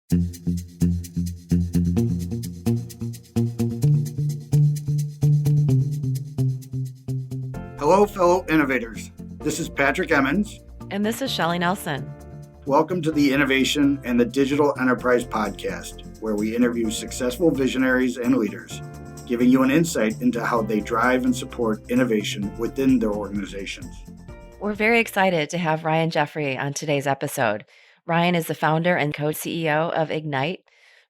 Hello, fellow innovators. This is Patrick Emmons. And this is Shelli Nelson. Welcome to the Innovation and the Digital Enterprise Podcast, where we interview successful visionaries and leaders, giving you an insight into how they drive and support innovation within their organizations. We're very excited to have Ryan Jeffery on today's episode. Ryan is the founder and co-CEO of Ignite.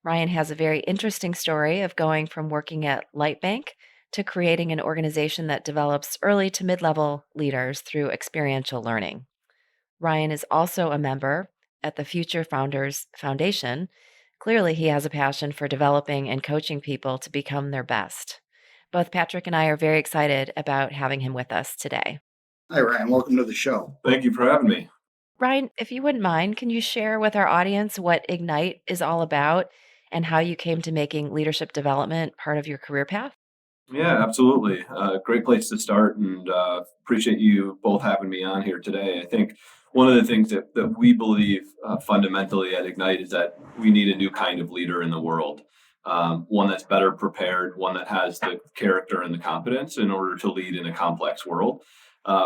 Ryan has a very interesting story of going from working at Lightbank to creating an organization that develops early to mid-level leaders through experiential learning. Ryan is also a member at the Future Founders Foundation. Clearly, he has a passion for developing and coaching people to become their best. Both Patrick and I are very excited about having him with us today. Hi, Ryan. Welcome to the show. Thank you for having me. Ryan, if you wouldn't mind, can you share with our audience what Ignite is all about and how you came to making leadership development part of your career path? Yeah, absolutely. Great place to start, and appreciate you both having me on here today. I think one of the things that we believe fundamentally at Ignite is that we need a new kind of leader in the world, one that's better prepared, one that has the character and the competence in order to lead in a complex world.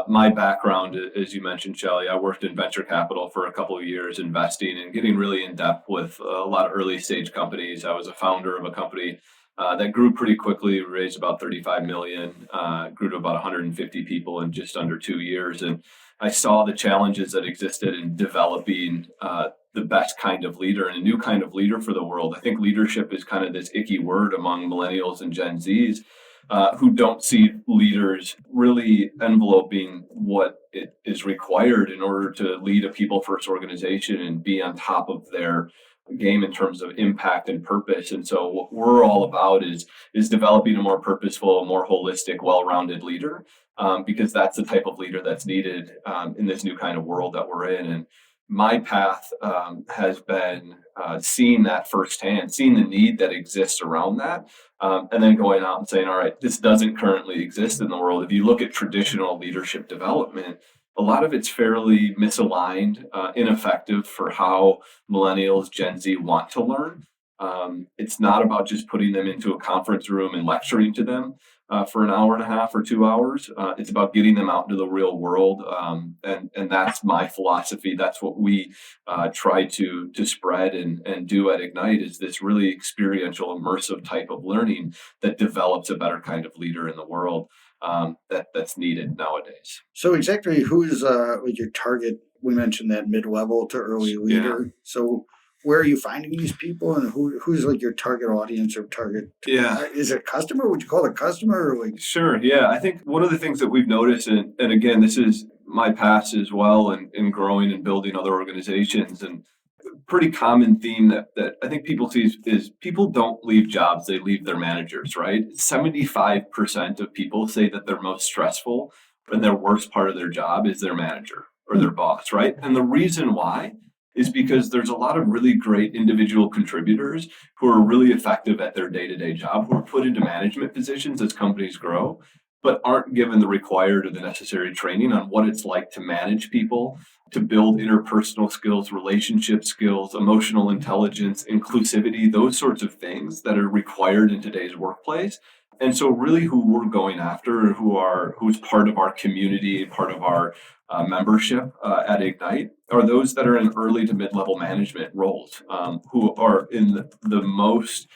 My background, as you mentioned, Shelli, I worked in venture capital for a couple of years, investing and getting really in depth with a lot of early stage companies. I was a founder of a company that grew pretty quickly, raised about 35 million, grew to about 150 people in just under 2 years. And I saw the challenges that existed in developing the best kind of leader and a new kind of leader for the world. I think leadership is kind of this icky word among millennials and Gen Zs who don't see leaders really enveloping what it is required in order to lead a people first organization and be on top of their game in terms of impact and purpose. And so what we're all about is developing a more purposeful, more holistic, well-rounded leader, because that's the type of leader that's needed in this new kind of world that we're in. And my path has been seeing that firsthand, seeing the need that exists around that, and then going out and saying, all right, this doesn't currently exist in the world. If you look at traditional leadership development, a lot of it's fairly misaligned, ineffective for how millennials, Gen Z want to learn. It's not about just putting them into a conference room and lecturing to them for an hour and a half or 2 hours. It's about getting them out into the real world. And that's my philosophy. That's what we try to spread and do at Ignite, is this really experiential, immersive type of learning that develops a better kind of leader in the world that's needed nowadays. So exactly who is like your target? We mentioned that mid-level to early leader. Yeah. So where are you finding these people, and who's like your target audience or target? Yeah. Is it a customer? Would you call it a customer? Or like? Sure. Yeah. I think one of the things that we've noticed, and again, this is my past as well in growing and building other organizations, and pretty common theme that I think people see is people don't leave jobs, they leave their managers, right? 75% of people say that their most stressful and their worst part of their job is their manager or their boss, right? And the reason why is because there's a lot of really great individual contributors who are really effective at their day-to-day job, who are put into management positions as companies grow, but aren't given the required or the necessary training on what it's like to manage people, to build interpersonal skills, relationship skills, emotional intelligence, inclusivity, those sorts of things that are required in today's workplace. And so really who we're going after, who's part of our community, part of our membership at Ignite, are those that are in early to mid-level management roles, who are in the most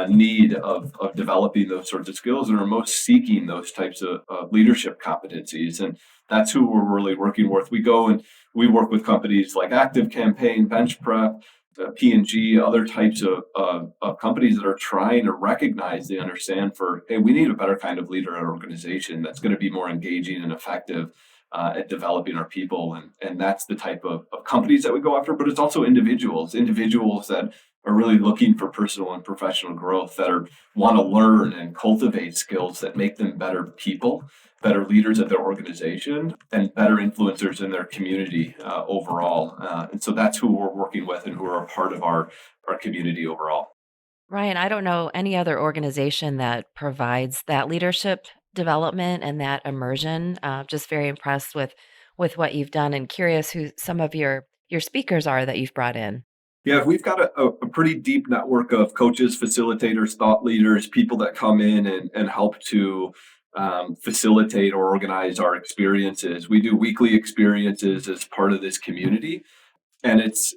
need of developing those sorts of skills and are most seeking those types of leadership competencies. And that's who we're really working with. We go and we work with companies like Active Campaign, Bench Prep, P&G, other types of companies that are trying to recognize, they understand hey, we need a better kind of leader at our organization that's going to be more engaging and effective at developing our people. And that's the type of companies that we go after, but it's also individuals that are really looking for personal and professional growth, that want to learn and cultivate skills that make them better people, better leaders at their organization, and better influencers in their community overall. And so that's who we're working with and who are a part of our community overall. Ryan, I don't know any other organization that provides that leadership development and that immersion. Just very impressed with what you've done, and curious who some of your speakers are that you've brought in. Yeah, we've got a pretty deep network of coaches, facilitators, thought leaders, people that come in and help to facilitate or organize our experiences. We do weekly experiences as part of this community, and it's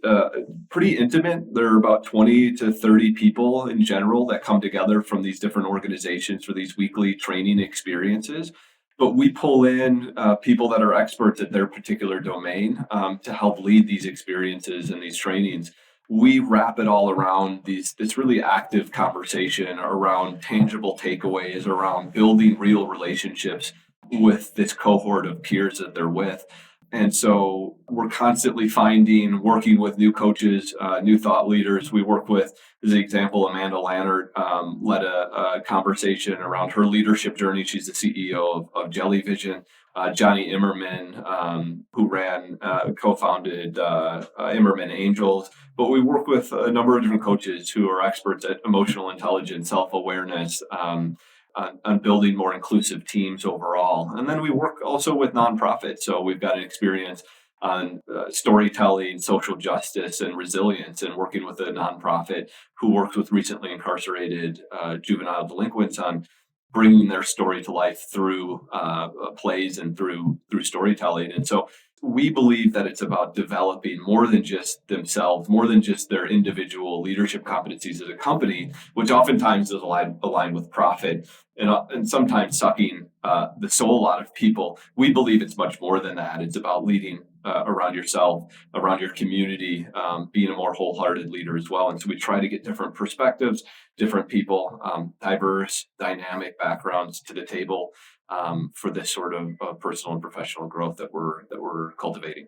pretty intimate. There are about 20 to 30 people in general that come together from these different organizations for these weekly training experiences. But we pull in people that are experts at their particular domain to help lead these experiences and these trainings. We wrap it all around this really active conversation around tangible takeaways, around building real relationships with this cohort of peers that they're with. And so we're constantly working with new coaches, new thought leaders. We work with, as an example, Amanda Lannert led a conversation around her leadership journey. She's the CEO of Jelly Vision. Johnny Immerman, who co-founded Immerman Angels. But we work with a number of different coaches who are experts at emotional intelligence, self-awareness, on building more inclusive teams overall. And then we work also with nonprofits. So we've got an experience on storytelling, social justice, and resilience, and working with a nonprofit who works with recently incarcerated juvenile delinquents on bringing their story to life through plays and through storytelling. And so we believe that it's about developing more than just themselves, more than just their individual leadership competencies as a company, which oftentimes is aligned with profit and sometimes sucking the soul out of people. We believe it's much more than that. It's about leading around yourself, around your community, being a more wholehearted leader as well. And so we try to get different perspectives, different people, diverse, dynamic backgrounds to the table for this sort of personal and professional growth that we're cultivating.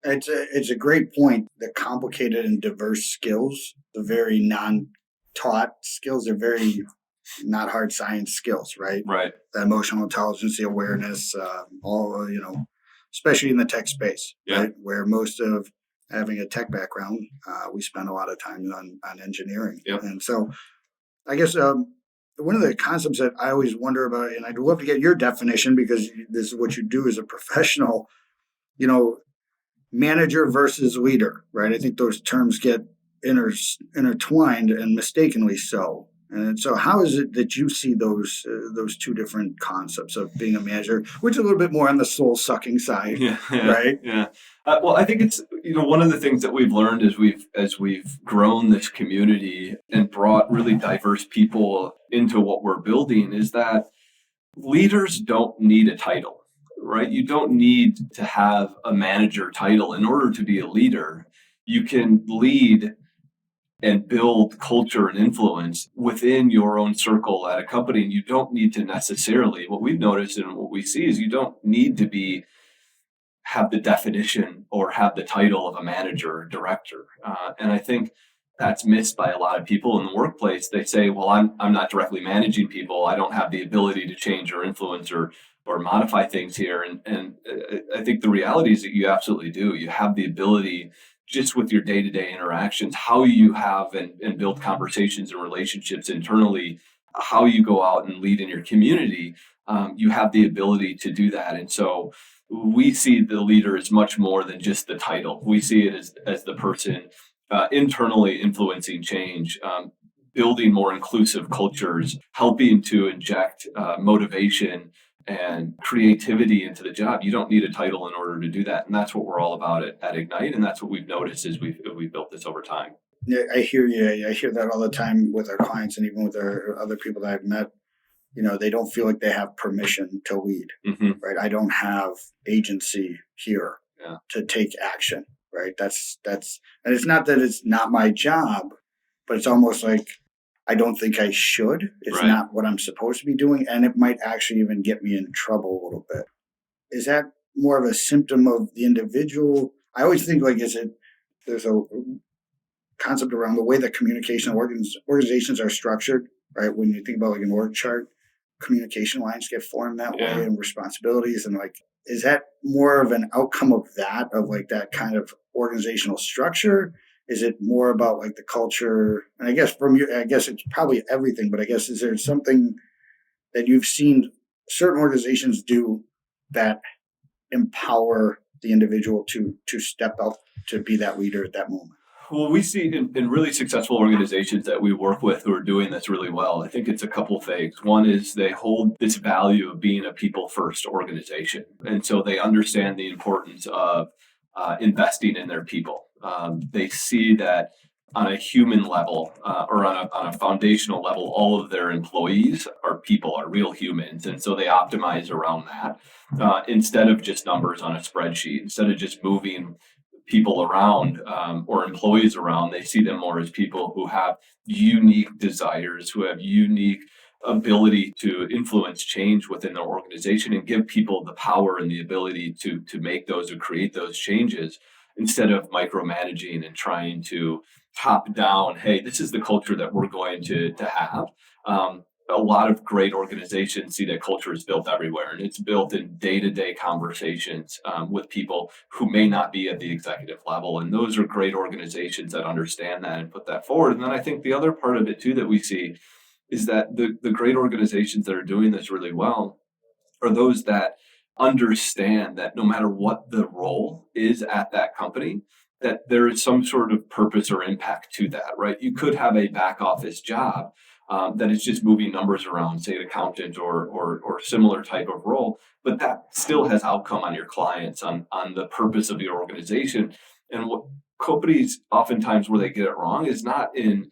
It's a great point. The complicated and diverse skills, the very non-taught skills, they're very not hard science skills, right? Right. The emotional intelligence, the awareness, especially in the tech space, right? Where most of having a tech background, we spend a lot of time on engineering. Yep. And so I guess one of the concepts that I always wonder about, and I'd love to get your definition because this is what you do as a professional, manager versus leader, right? I think those terms get intertwined and mistakenly so. And so how is it that you see those two different concepts of being a manager, which is a little bit more on the soul-sucking side, right? Yeah. Well, I think it's, one of the things that we've learned as we've grown this community and brought really diverse people into what we're building is that leaders don't need a title, right? You don't need to have a manager title in order to be a leader. You can lead and build culture and influence within your own circle at a company. And you don't need to necessarily, what we've noticed and what we see is you don't need to have the definition or have the title of a manager or director. And I think that's missed by a lot of people in the workplace. They say, well, I'm not directly managing people. I don't have the ability to change or influence or modify things here. And I think the reality is that you absolutely do. You have the ability just with your day-to-day interactions, how you have and build conversations and relationships internally, how you go out and lead in your community, you have the ability to do that. And so we see the leader as much more than just the title. We see it as the person internally influencing change, building more inclusive cultures, helping to inject motivation and creativity into the job. You don't need a title in order to do that. And that's what we're all about at Ignite. And that's what we've noticed as we've built this over time. Yeah, I hear you. I hear that all the time with our clients and even with our other people that I've met. They don't feel like they have permission to lead, right? I don't have agency here to take action, right? That's, and it's not that it's not my job, but it's almost like, I don't think I should. It's not what I'm supposed to be doing. And it might actually even get me in trouble a little bit. Is that more of a symptom of the individual? I always think there's a concept around the way that communication organizations are structured, right? When you think about an org chart, communication lines get formed that way and responsibilities. And is that more of an outcome of that that kind of organizational structure? Is it more about the culture? And I guess it's probably everything, but I guess is there something that you've seen certain organizations do that empower the individual to step up to be that leader at that moment? Well, we see in really successful organizations that we work with who are doing this really well, I think it's a couple things. One is they hold this value of being a people first organization. And so they understand the importance of investing in their people. They see that on a human level or on a foundational level, all of their employees are people, are real humans. And so they optimize around that instead of just numbers on a spreadsheet, instead of just moving people around or employees around. They see them more as people who have unique desires, who have unique ability to influence change within their organization and give people the power and the ability to make those or create those changes instead of micromanaging and trying to top down, hey, this is the culture that we're going to have. A lot of great organizations see that culture is built everywhere, and it's built in day-to-day conversations with people who may not be at the executive level. And those are great organizations that understand that and put that forward. And then I think the other part of it too that we see is that the great organizations that are doing this really well are those that understand that no matter what the role is at that company, that there is some sort of purpose or impact to that, right? You could have a back office job that is just moving numbers around, say an accountant or similar type of role, but that still has outcome on your clients, on the purpose of your organization. And what companies oftentimes where they get it wrong is not in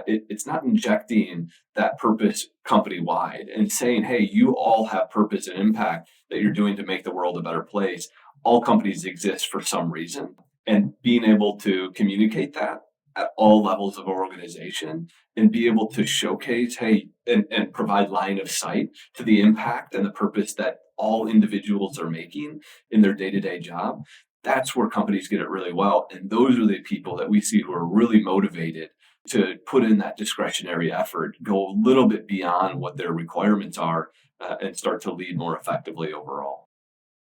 it's not injecting that purpose company wide and saying, hey, you all have purpose and impact that you're doing to make the world a better place. All companies exist for some reason. And being able to communicate that at all levels of organization and be able to showcase, hey, and provide line of sight to the impact and the purpose that all individuals are making in their day-to-day job, that's where companies get it really well. And those are the people that we see who are really motivated to put in that discretionary effort, go a little bit beyond what their requirements are, and start to lead more effectively overall.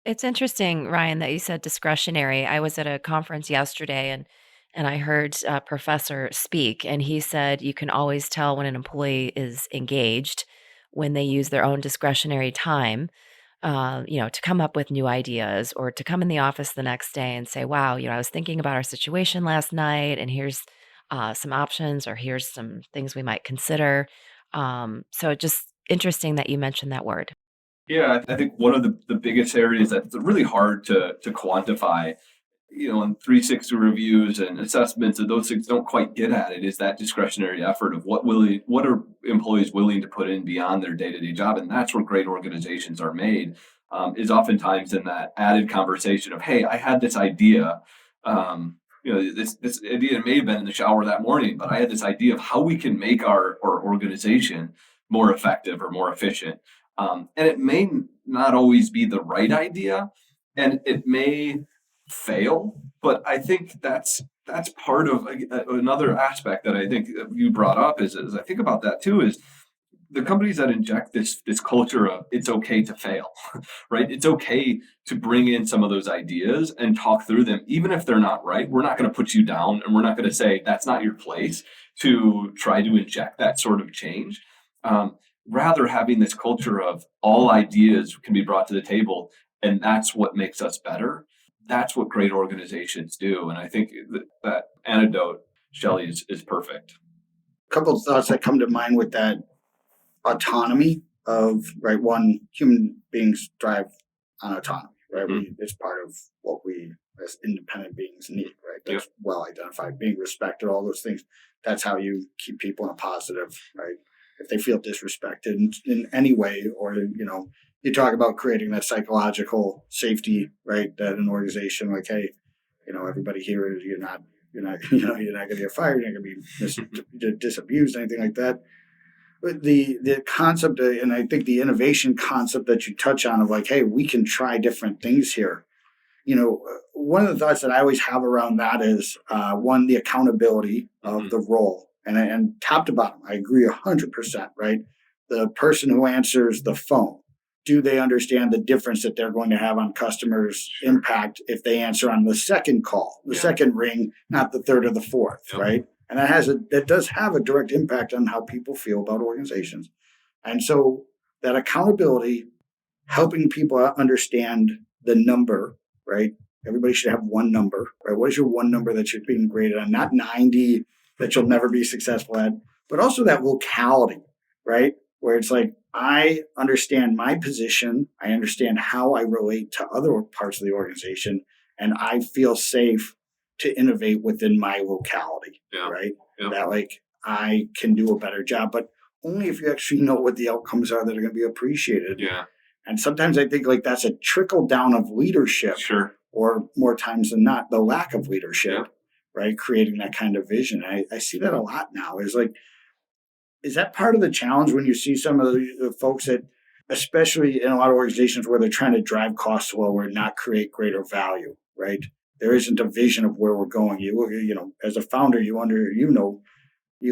It's interesting, Ryan, that you said discretionary. I was at a conference yesterday and I heard a professor speak, and he said you can always tell when an employee is engaged when they use their own discretionary time, to come up with new ideas or to come in the office the next day and say, wow, I was thinking about our situation last night, and here's some options, or here's some things we might consider. So it's just interesting that you mentioned that word. Yeah, I think one of the biggest areas that's really hard to quantify, in 360 reviews and assessments, and those things don't quite get at it, is that discretionary effort of what are employees willing to put in beyond their day-to-day job. And that's where great organizations are made, is oftentimes in that added conversation of, hey, I had this idea, this idea may have been in the shower that morning, but I had this idea of how we can make our organization more effective or more efficient. And it may not always be the right idea, and it may fail, but I think that's part of another aspect that I think you brought up is I think about that too, is the companies that inject this culture of it's okay to fail, right? It's okay to bring in some of those ideas and talk through them, even if they're not right. We're not going to put you down, and we're not going to say that's not your place to try to inject that sort of change. Rather, having this culture of all ideas can be brought to the table, and that's what makes us better. That's what great organizations do. And I think that anecdote, Shelli, is perfect. A couple of thoughts that come to mind with that autonomy of, right, one, human beings thrive on autonomy, right? Mm-hmm. It's part of what we as independent beings need, right? That's well identified, being respected, all those things. That's how you keep people in a positive, right? If they feel disrespected in any way, or, you talk about creating that psychological safety, right? That an organization like, hey, everybody here, you're not going to get fired, you're not going to be disabused, anything like that. But the concept, and I think the innovation concept that you touch on of like, hey, we can try different things here. One of the thoughts that I always have around that is one, the accountability of the role. And top to bottom, I agree 100%, right? The person who answers the phone, do they understand the difference that they're going to have on customers' impact if they answer on the second call, the second ring, not the third or the fourth, right? And that does have a direct impact on how people feel about organizations. And so that accountability, helping people understand the number, right? everybody should have one number, right? What is your one number that you're being graded on? Not 90 that you'll never be successful at, but also that locality, right? Where it's like, I understand my position. I understand how I relate to other parts of the organization, and I feel safe to innovate within my locality, right? Yeah. That like I can do a better job, but only if you actually know what the outcomes are that are going to be appreciated. Yeah. And sometimes I think like that's a trickle down of leadership, Sure. or more times than not, the lack of leadership, right? Creating that kind of vision. I see that a lot now. Is that part of the challenge when you see some of the folks that, especially in a lot of organizations where they're trying to drive costs lower and not create greater value, right? There isn't a vision of where we're going. You look, as a founder, you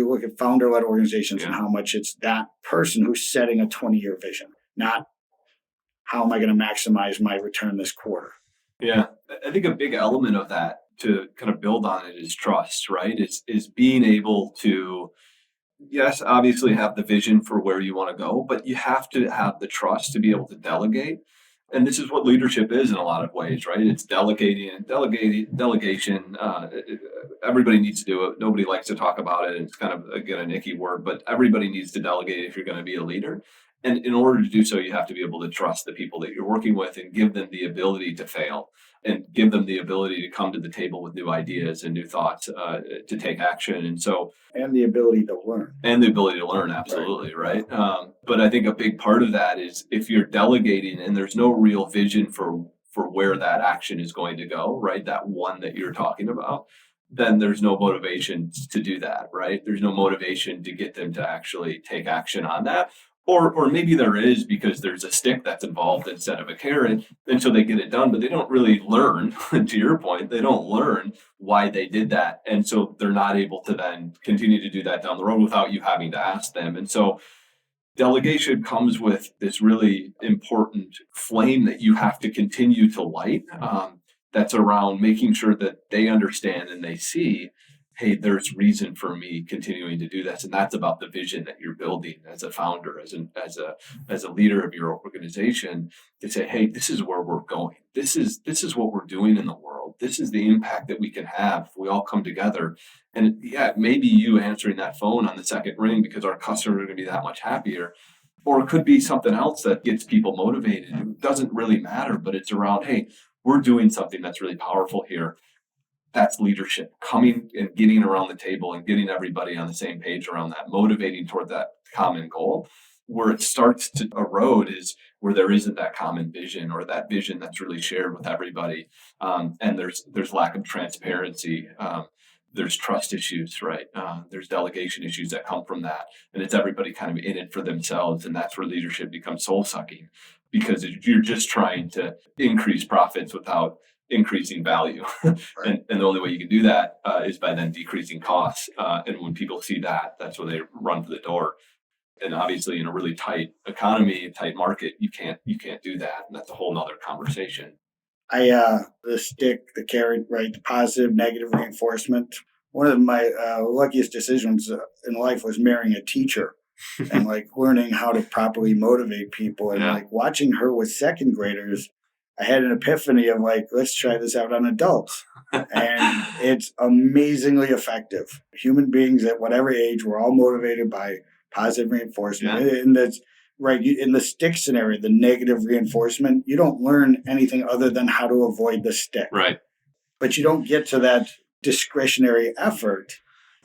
look at founder-led organizations and how much it's that person who's setting a 20-year vision, not how am I going to maximize my return this quarter. Yeah, I think a big element of that to kind of build on it is trust, right? Is being able to, yes, obviously have the vision for where you want to go, but you have to have the trust to be able to delegate. And this is what leadership is in a lot of ways, right? It's delegation. Everybody needs to do it. Nobody likes to talk about it. It's kind of, again, an icky word, but everybody needs to delegate if you're going to be a leader. And in order to do so, you have to be able to trust the people that you're working with and give them the ability to fail and give them the ability to come to the table with new ideas and new thoughts to take action. And the ability to learn. Absolutely, right? But I think a big part of that is if you're delegating and there's no real vision for where that action is going to go, right? That one that you're talking about, then there's no motivation to do that, right? There's no motivation to get them to actually take action on that. Or maybe there is because there's a stick that's involved instead of a carrot, and so they get it done, but they don't really learn, to your point, they don't learn why they did that. And so they're not able to then continue to do that down the road without you having to ask them. And so delegation comes with this really important flame that you have to continue to light. That's around making sure that they understand and they see, hey, there's reason for me continuing to do this. And that's about the vision that you're building as a founder, as a leader of your organization, to say, hey, this is where we're going. This is what we're doing in the world. This is the impact that we can have if we all come together. And yeah, maybe you answering that phone on the second ring because our customers are going to be that much happier. Or it could be something else that gets people motivated. It doesn't really matter, but it's around, hey, we're doing something that's really powerful here. That's leadership, coming and getting around the table and getting everybody on the same page around that, motivating toward that common goal. Where it starts to erode is where there isn't that common vision or that vision that's really shared with everybody. And there's lack of transparency. There's trust issues, right? There's delegation issues that come from that. And it's everybody kind of in it for themselves. And that's where leadership becomes soul sucking, because you're just trying to increase profits without increasing value. And the only way you can do that is by then decreasing costs. And when people see that, that's when they run for the door. And obviously in a really tight economy, tight market, you can't do that. And that's a whole nother conversation. The stick, the carrot, right? The positive, negative reinforcement. One of my luckiest decisions in life was marrying a teacher and like learning how to properly motivate people, and like watching her with second graders. I had an epiphany of like, let's try this out on adults. And it's amazingly effective. Human beings at whatever age, we're all motivated by positive reinforcement. Yeah. And that's right. In the stick scenario, the negative reinforcement, you don't learn anything other than how to avoid the stick. Right. But you don't get to that discretionary effort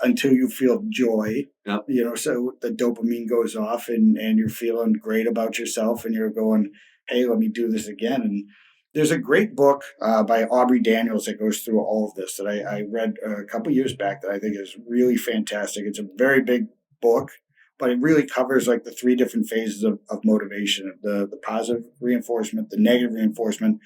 until you feel joy. Yep. So the dopamine goes off and you're feeling great about yourself and you're going, hey, let me do this again. And there's a great book by Aubrey Daniels that goes through all of this that I read a couple years back that I think is really fantastic. It's a very big book, but it really covers like the three different phases of motivation: the positive reinforcement, the negative reinforcement,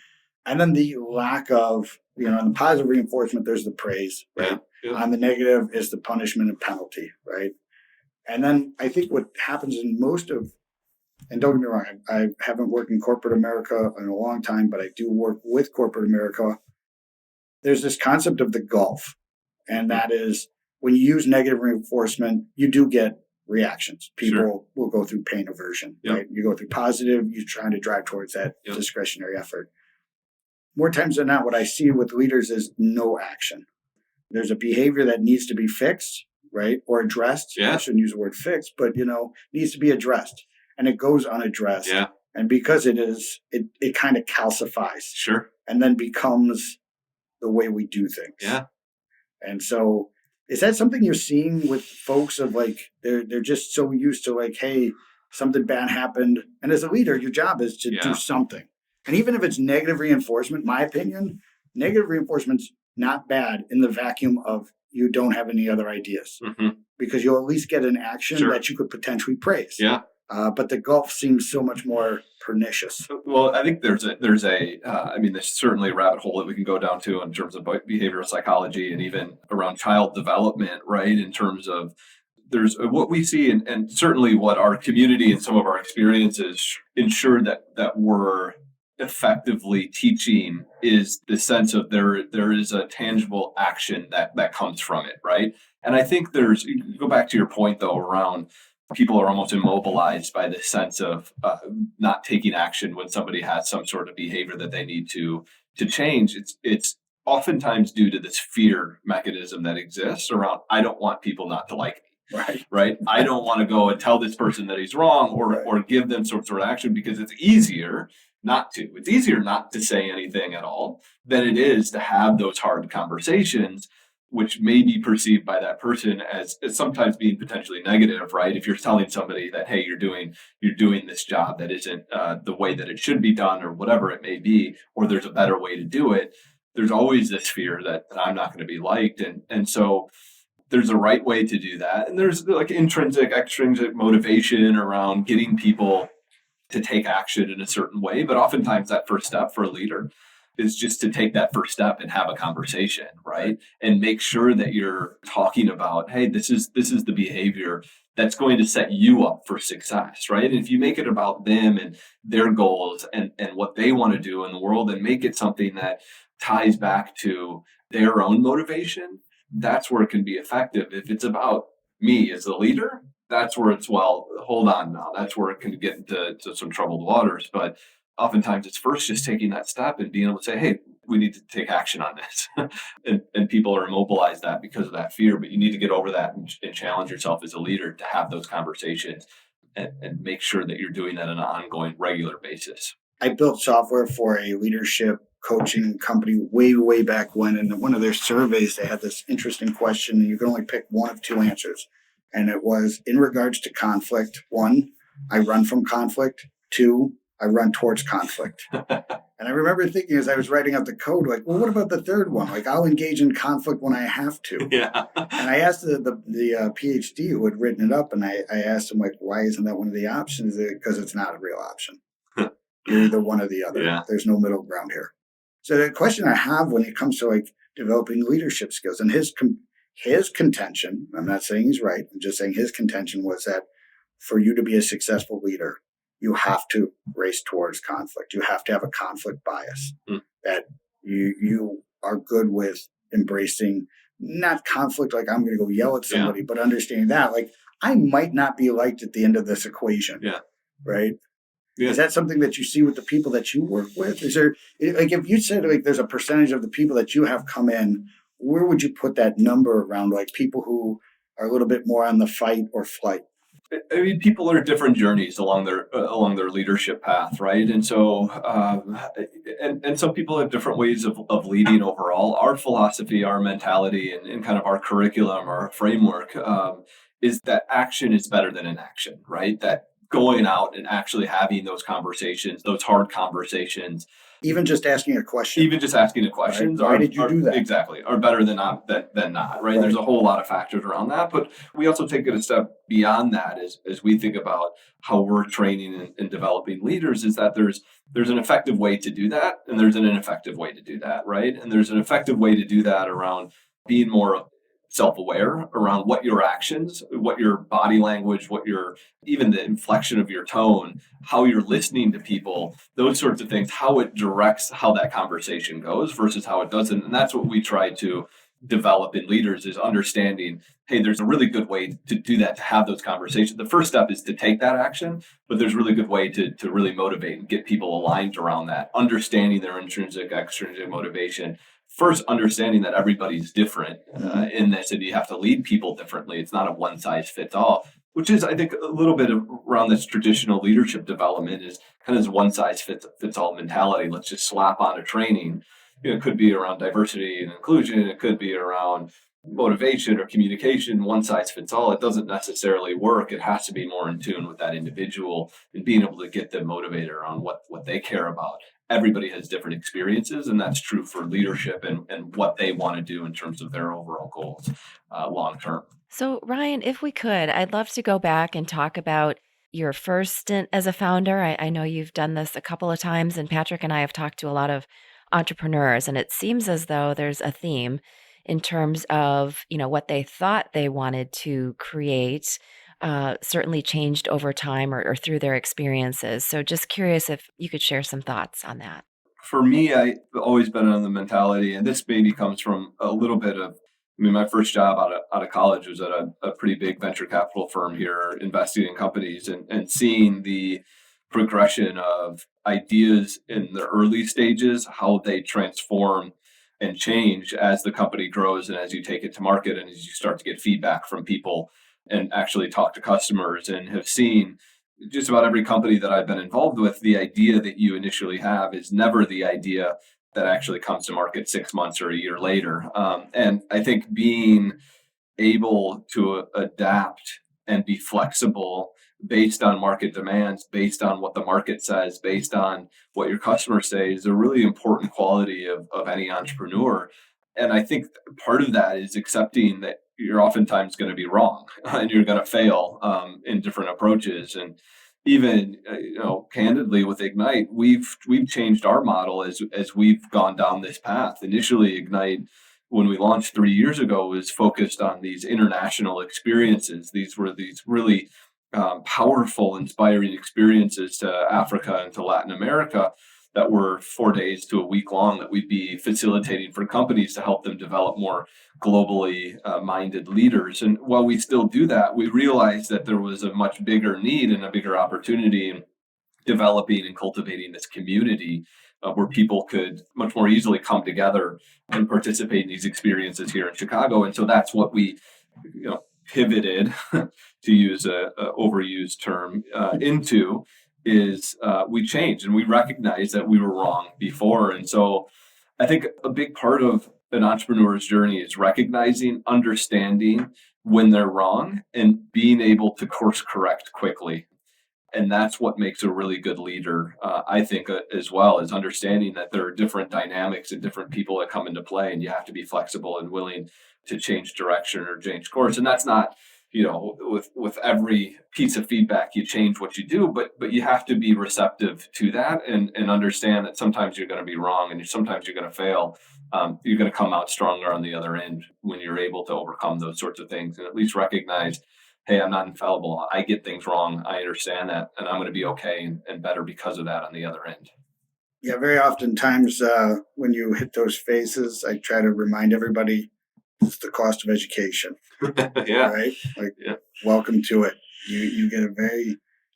and then the lack of, on the positive reinforcement, there's the praise, right? Yeah. On the negative is the punishment and penalty, right? And then I think what happens in most of, and don't get me wrong, I haven't worked in corporate America in a long time, but I do work with corporate America. There's this concept of the gulf. And that is when you use negative reinforcement, you do get reactions. People will go through pain aversion, right? You go through positive, you're trying to drive towards that discretionary effort. more times than not, what I see with leaders is no action. There's a behavior that needs to be fixed, right? Or addressed. Yeah. I shouldn't use the word fixed, but, needs to be addressed. And it goes unaddressed. Yeah. And because it is, it kind of calcifies. Sure. And then becomes the way we do things. Yeah. And so is that something you're seeing with folks of like, they're just so used to like, hey, something bad happened. And as a leader, your job is to do something. And even if it's negative reinforcement, my opinion, negative reinforcement's not bad in the vacuum of you don't have any other ideas. Because you'll at least get an action that you could potentially praise. Yeah. But the gulf seems so much more pernicious. Well, I think there's certainly a rabbit hole that we can go down to in terms of behavioral psychology and even around child development, right? In terms of there's what we see and certainly what our community and some of our experiences ensure that we're effectively teaching is the sense of there is a tangible action that comes from it, right? And I think you go back to your point though around people are almost immobilized by this sense of not taking action when somebody has some sort of behavior that they need to change. It's oftentimes due to this fear mechanism that exists around, I don't want people not to like me. Right. I don't want to go and tell this person that he's wrong or give them some sort of action because it's easier not to. It's easier not to say anything at all than it is to have those hard conversations, which may be perceived by that person as sometimes being potentially negative, right? If you're telling somebody that, hey, you're doing this job that isn't the way that it should be done or whatever it may be, or there's a better way to do it, there's always this fear that I'm not going to be liked. And so there's a right way to do that. And there's like intrinsic, extrinsic motivation around getting people to take action in a certain way. But oftentimes that first step for a leader is just to take that first step and have a conversation, right? And make sure that you're talking about, hey, this is the behavior that's going to set you up for success, right? And if you make it about them and their goals and what they want to do in the world and make it something that ties back to their own motivation, that's where it can be effective. If it's about me as a leader, that's where it's, well, hold on now. That's where it can get into some troubled waters. But oftentimes it's first just taking that step and being able to say, hey, we need to take action on this. and people are immobilized that because of that fear, but you need to get over that and challenge yourself as a leader to have those conversations and make sure that you're doing that on an ongoing, regular basis. I built software for a leadership coaching company way back when. And in one of their surveys, they had this interesting question. And you can only pick one of two answers. And it was in regards to conflict. 1, I run from conflict. 2, I run towards conflict. And I remember thinking as I was writing out the code, like, well, what about the third one? Like, I'll engage in conflict when I have to. Yeah. And I asked the PhD who had written it up, and I asked him, like, why isn't that one of the options? Because it's not a real option. You're either one or the other. Yeah. There's no middle ground here. So the question I have when it comes to like developing leadership skills, and his contention, I'm not saying he's right, I'm just saying his contention was that for you to be a successful leader, you have to race towards conflict. You have to have a conflict bias, that you are good with embracing not conflict like I'm going to go yell at somebody, but understanding that like I might not be liked at the end of this equation. Yeah. Right. Yeah. Is that something that you see with the people that you work with? Is there, like, if you said like there's a percentage of the people that you have come in, where would you put that number around like people who are a little bit more on the fight or flight? I mean, people are different journeys along their leadership path, right? And so, and some people have different ways of leading overall. Our philosophy, our mentality, and kind of our curriculum, our framework is that action is better than inaction, right? That going out and actually having those conversations, those hard conversations. Even just asking a question. Right? Why did you do that? Exactly. Are better than not, right? There's a whole lot of factors around that. But we also take it a step beyond that as we think about how we're training and developing leaders, is that there's an effective way to do that and there's an ineffective way to do that, right? And there's an effective way to do that around being more self-aware around what your actions, what your body language, even the inflection of your tone, how you're listening to people, those sorts of things, how it directs how that conversation goes versus how it doesn't. And that's what we try to develop in leaders is understanding, hey, there's a really good way to do that, to have those conversations. The first step is to take that action, but there's a really good way to really motivate and get people aligned around that, understanding their intrinsic, extrinsic motivation. First, understanding that everybody's different in this, and you have to lead people differently. It's not a one size fits all, which is, I think, a little bit around this traditional leadership development is kind of this one size fits all mentality. Let's just slap on a training. It could be around diversity and inclusion. It could be around motivation or communication. One size fits all. It doesn't necessarily work. It has to be more in tune with that individual and being able to get them motivated around what they care about. Everybody has different experiences, and that's true for leadership and what they want to do in terms of their overall goals long term. So, Ryan, if we could, I'd love to go back and talk about your first stint as a founder. I know you've done this a couple of times, and Patrick and I have talked to a lot of entrepreneurs, and it seems as though there's a theme in terms of, what they thought they wanted to create, certainly changed over time or through their experiences. So just curious if you could share some thoughts on that. For me, I've always been on the mentality, and this maybe comes from a little bit of, my first job out of college was at a pretty big venture capital firm here, investing in companies and seeing the progression of ideas in the early stages, how they transform and change as the company grows and as you take it to market and as you start to get feedback from people and actually talk to customers, and have seen just about every company that I've been involved with, the idea that you initially have is never the idea that actually comes to market 6 months or a year later. And I think being able to adapt and be flexible based on market demands, based on what the market says, based on what your customers say is a really important quality of any entrepreneur. And I think part of that is accepting that you're oftentimes going to be wrong and you're going to fail in different approaches. And even candidly with Ignite, we've changed our model as we've gone down this path. Initially, Ignite, when we launched 3 years ago, was focused on these international experiences. These were these really powerful, inspiring experiences to Africa and to Latin America that were 4 days to a week long, that we'd be facilitating for companies to help them develop more globally minded leaders. And while we still do that, we realized that there was a much bigger need and a bigger opportunity in developing and cultivating this community where people could much more easily come together and participate in these experiences here in Chicago. And so that's what we pivoted, to use a overused term, into is we changed and we recognized that we were wrong before. And so I think a big part of an entrepreneur's journey is recognizing, understanding when they're wrong and being able to course correct quickly. And that's what makes a really good leader, I think, as well, is understanding that there are different dynamics and different people that come into play, and you have to be flexible and willing to change direction or change course. And that's not, with every piece of feedback, you change what you do, but you have to be receptive to that and understand that sometimes you're going to be wrong and sometimes you're going to fail. You're going to come out stronger on the other end when you're able to overcome those sorts of things and at least recognize, hey, I'm not infallible. I get things wrong. I understand that, and I'm going to be okay and better because of that on the other end. Yeah, very oftentimes when you hit those phases, I try to remind everybody it's the cost of education. Yeah. Right? Welcome to it. You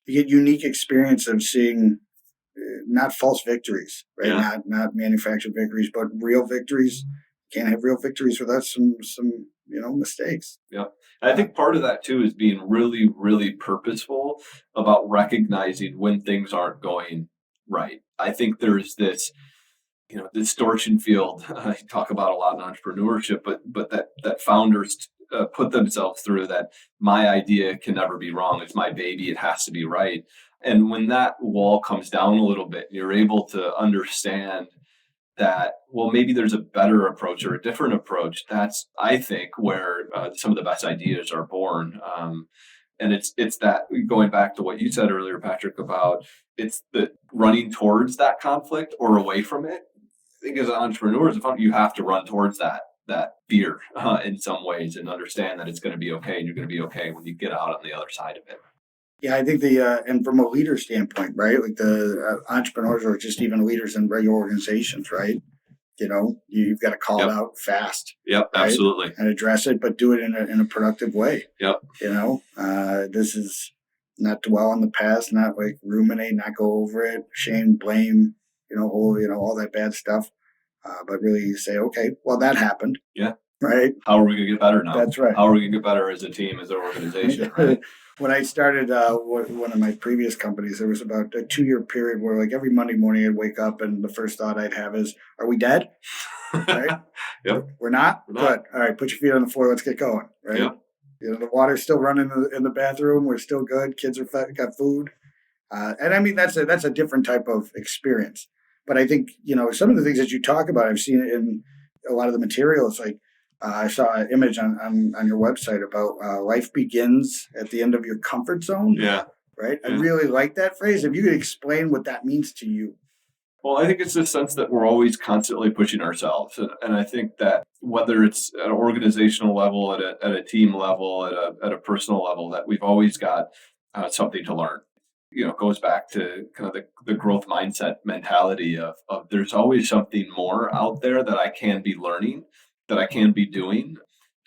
get unique experience of seeing not false victories, right? Yeah. Not manufactured victories, but real victories. Can't have real victories without some mistakes. Yeah. I think part of that too is being really, really purposeful about recognizing when things aren't going right. I think there's this distortion field I talk about a lot in entrepreneurship, but that founders put themselves through, that my idea can never be wrong. It's my baby. It has to be right. And when that wall comes down a little bit, you're able to understand that, well, maybe there's a better approach or a different approach. That's, I think, where some of the best ideas are born. And it's that, going back to what you said earlier, Patrick, about it's the running towards that conflict or away from it. I think as entrepreneurs, you have to run towards that fear in some ways and understand that it's going to be okay, and you're going to be okay when you get out on the other side of it. Yeah, I think and from a leader standpoint, right? Like the entrepreneurs or just even leaders in regular organizations, right? you've got to call it Yep. out fast. Yep, right? absolutely. And address it, but do it in a productive way. Yep. This is not dwell on the past, not like ruminate, not go over it, shame, blame, all that bad stuff. But really say, okay, well, that happened. Yeah. Right. How are we going to get better now? That's right. How are we going to get better as a team, as an organization? Right. When I started one of my previous companies, there was about a 2-year period where like every Monday morning I'd wake up and the first thought I'd have is, are we dead? Right? Yep. We're not? We're not. Good. All right, put your feet on the floor. Let's get going. Right? Yep. The water's still running in the bathroom. We're still good. Kids are fed, got food. And I mean, that's a different type of experience. But I think, some of the things that you talk about, I've seen it in a lot of the materials. Like I saw an image on your website about life begins at the end of your comfort zone. Yeah. Right? Yeah. I really like that phrase. If you could explain what that means to you. Well, I think it's the sense that we're always constantly pushing ourselves. And I think that whether it's at an organizational level, at a team level, at a personal level, that we've always got something to learn. It goes back to kind of the growth mindset mentality of there's always something more out there that I can be learning, that I can be doing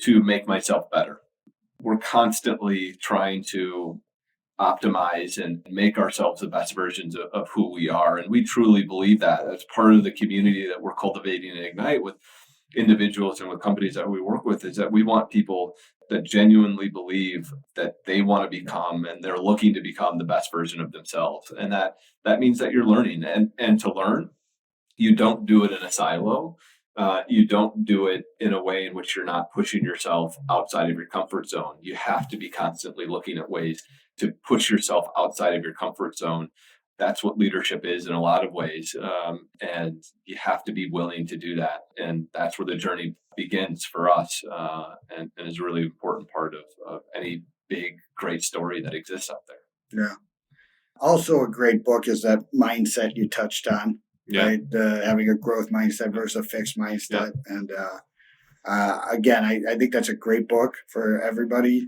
to make myself better. We're constantly trying to optimize and make ourselves the best versions of who we are. And we truly believe that. That's part of the community that we're cultivating and Ignite with individuals and with companies that we work with, is that we want people that genuinely believe that they want to become and they're looking to become the best version of themselves. And that means that you're learning. And to learn, you don't do it in a silo. You don't do it in a way in which you're not pushing yourself outside of your comfort zone. You have to be constantly looking at ways to push yourself outside of your comfort zone. That's what leadership is in a lot of ways. And you have to be willing to do that. And that's where the journey begins for us, and is a really important part of any big, great story that exists out there. Yeah. Also a great book is that mindset you touched on. Yeah. Right? Having a growth mindset versus a fixed mindset. Yeah. And again, I think that's a great book for everybody.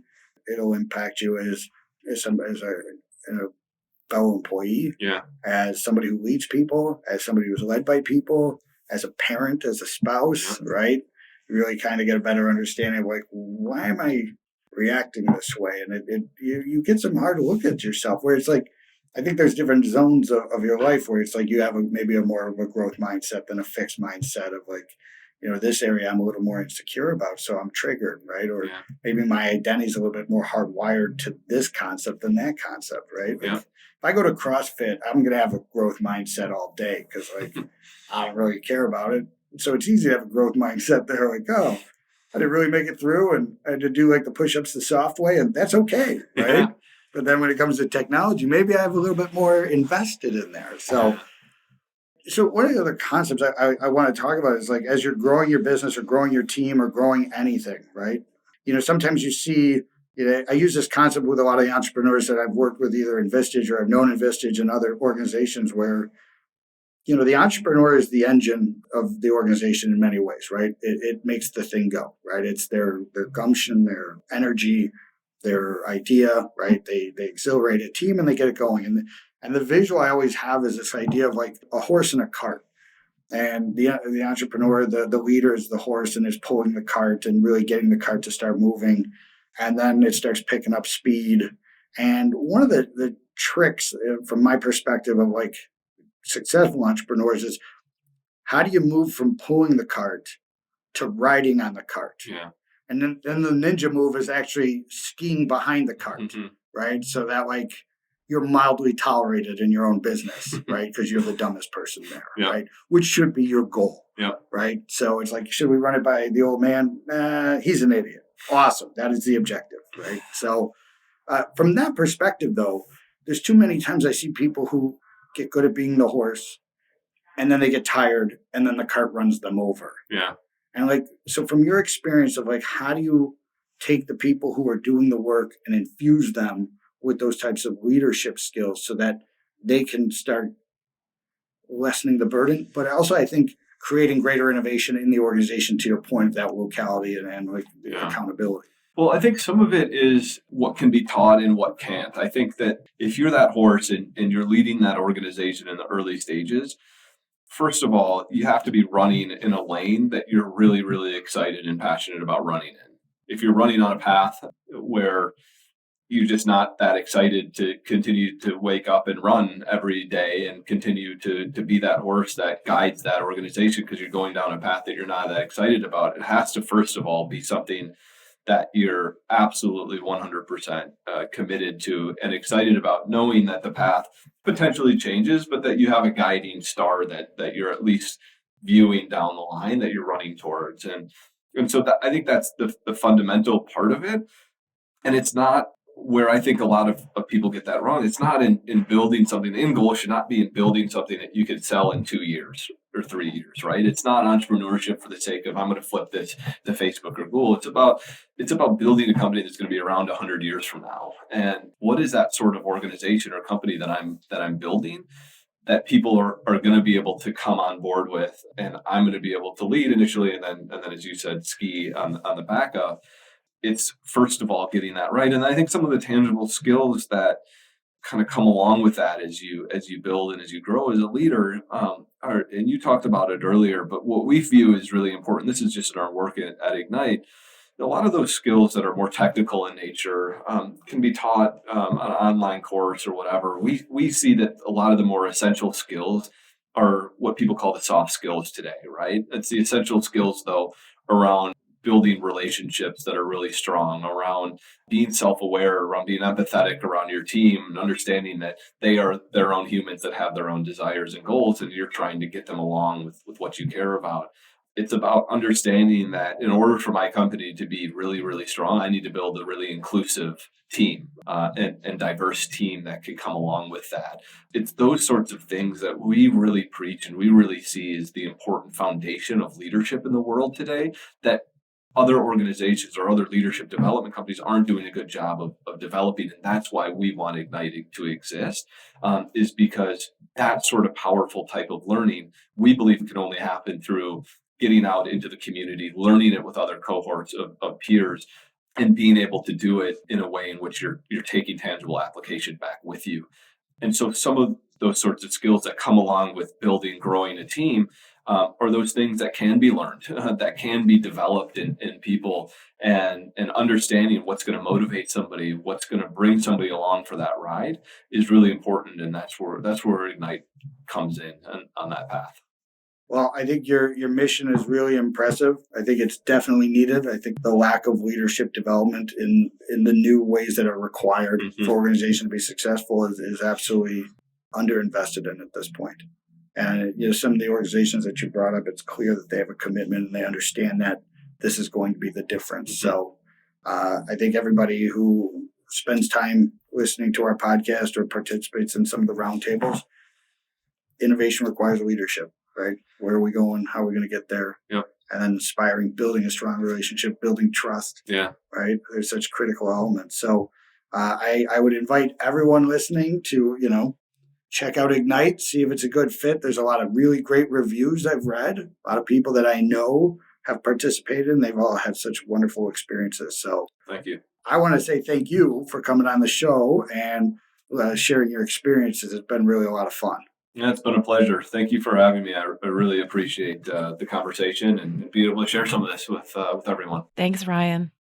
It'll impact you as a fellow employee, yeah, as somebody who leads people, as somebody who's led by people, as a parent, as a spouse, yeah. Right? You really kind of get a better understanding of like, why am I reacting this way? And you get some hard look at yourself where it's like, I think there's different zones of your life where it's like you have maybe a more of a growth mindset than a fixed mindset of like, this area I'm a little more insecure about, so I'm triggered, right? Or yeah. Maybe my identity is a little bit more hardwired to this concept than that concept, right? Like, yeah. If I go to CrossFit, I'm going to have a growth mindset all day because like I don't really care about it. So it's easy to have a growth mindset there, like, oh, I didn't really make it through, and I had to do like the push-ups the soft way, and that's okay, right? Yeah. But then when it comes to technology, maybe I have a little bit more invested in there. So one of the other concepts I want to talk about is like, as you're growing your business or growing your team or growing anything, right? Sometimes you see, I use this concept with a lot of the entrepreneurs that I've worked with, either in Vistage or I've known in Vistage and other organizations where, the entrepreneur is the engine of the organization in many ways, right? It makes the thing go, right? It's their gumption, their energy, their idea, right? They exhilarate a team and they get it going. And the visual I always have is this idea of like a horse and a cart. And the entrepreneur, the leader is the horse and is pulling the cart and really getting the cart to start moving. And then it starts picking up speed. And one of the tricks from my perspective of like successful entrepreneurs is how do you move from pulling the cart to riding on the cart? Yeah. And then the ninja move is actually skiing behind the cart, mm-hmm. right? So that like you're mildly tolerated in your own business, right? Because you're the dumbest person there, yep. Right? Which should be your goal, yep. Right? So it's like, should we run it by the old man? He's an idiot. Awesome. That is the objective, right? So from that perspective, though, there's too many times I see people who get good at being the horse and then they get tired and then the cart runs them over. Yeah. And like, so from your experience of like, how do you take the people who are doing the work and infuse them with those types of leadership skills so that they can start lessening the burden, but also I think creating greater innovation in the organization, to your point of that locality and like yeah. accountability? Well, I think some of it is what can be taught and what can't. I think that if you're that horse and you're leading that organization in the early stages, first of all, you have to be running in a lane that you're really, really excited and passionate about running in. If you're running on a path where you're just not that excited to continue to wake up and run every day and continue to be that horse that guides that organization because you're going down a path that you're not that excited about, it has to, first of all, be something that you're absolutely 100% committed to and excited about, knowing that the path potentially changes, but that you have a guiding star that you're at least viewing down the line that you're running towards. And so I think that's the fundamental part of it. And it's not where I think a lot of people get that wrong. It's not in building something. The end goal should not be in building something that you could sell in 2 years or 3 years, right? It's not entrepreneurship for the sake of I'm going to flip this to Facebook or Google. It's about building a company that's going to be around 100 years from now. And what is that sort of organization or company that I'm building that people are going to be able to come on board with, and I'm going to be able to lead initially, and then as you said, ski on the back of. It's first of all getting that right. And I think some of the tangible skills that kind of come along with that as you build and as you grow as a leader are, and you talked about it earlier, but what we view is really important. This is just in our work at Ignite. A lot of those skills that are more technical in nature can be taught on an online course or whatever. We see that a lot of the more essential skills are what people call the soft skills today, right? It's the essential skills, though, around building relationships that are really strong, around being self-aware, around being empathetic around your team, and understanding that they are their own humans that have their own desires and goals, and you're trying to get them along with what you care about. It's about understanding that in order for my company to be really, really strong, I need to build a really inclusive team and diverse team that can come along with that. It's those sorts of things that we really preach and we really see as the important foundation of leadership in the world today that other organizations or other leadership development companies aren't doing a good job of developing. And that's why we want Ignite to exist, is because that sort of powerful type of learning, we believe can only happen through getting out into the community, learning it with other cohorts of peers, and being able to do it in a way in which you're taking tangible application back with you. And so some of those sorts of skills that come along with building, growing a team are those things that can be learned, that can be developed in people, and understanding what's going to motivate somebody, what's going to bring somebody along for that ride is really important. And that's where Ignite comes in on that path. Well, I think your mission is really impressive. I think it's definitely needed. I think the lack of leadership development in the new ways that are required for organizations to be successful is absolutely underinvested in at this point. And some of the organizations that you brought up, it's clear that they have a commitment and they understand that this is going to be the difference. So I think everybody who spends time listening to our podcast or participates in some of the roundtables, innovation requires leadership, right? Where are we going? How are we going to get there? Yep. And then inspiring, building a strong relationship, building trust. Yeah. Right. There's such critical elements. So I would invite everyone listening to, check out Ignite, see if it's a good fit. There's a lot of really great reviews I've read. A lot of people that I know have participated, and they've all had such wonderful experiences. So thank you. I want to say thank you for coming on the show and sharing your experiences. It's been really a lot of fun. Yeah, it's been a pleasure. Thank you for having me. I really appreciate the conversation and being able to share some of this with everyone. Thanks, Ryan.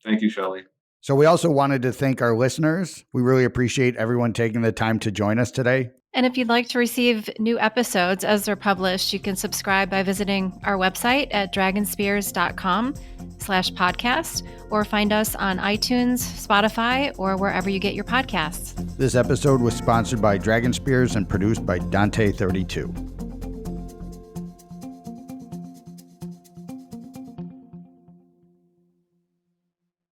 Thank you, Shelli. So we also wanted to thank our listeners. We really appreciate everyone taking the time to join us today. And if you'd like to receive new episodes as they're published, you can subscribe by visiting our website at dragonspears.com/podcast or find us on iTunes, Spotify, or wherever you get your podcasts. This episode was sponsored by Dragon Spears and produced by Dante32.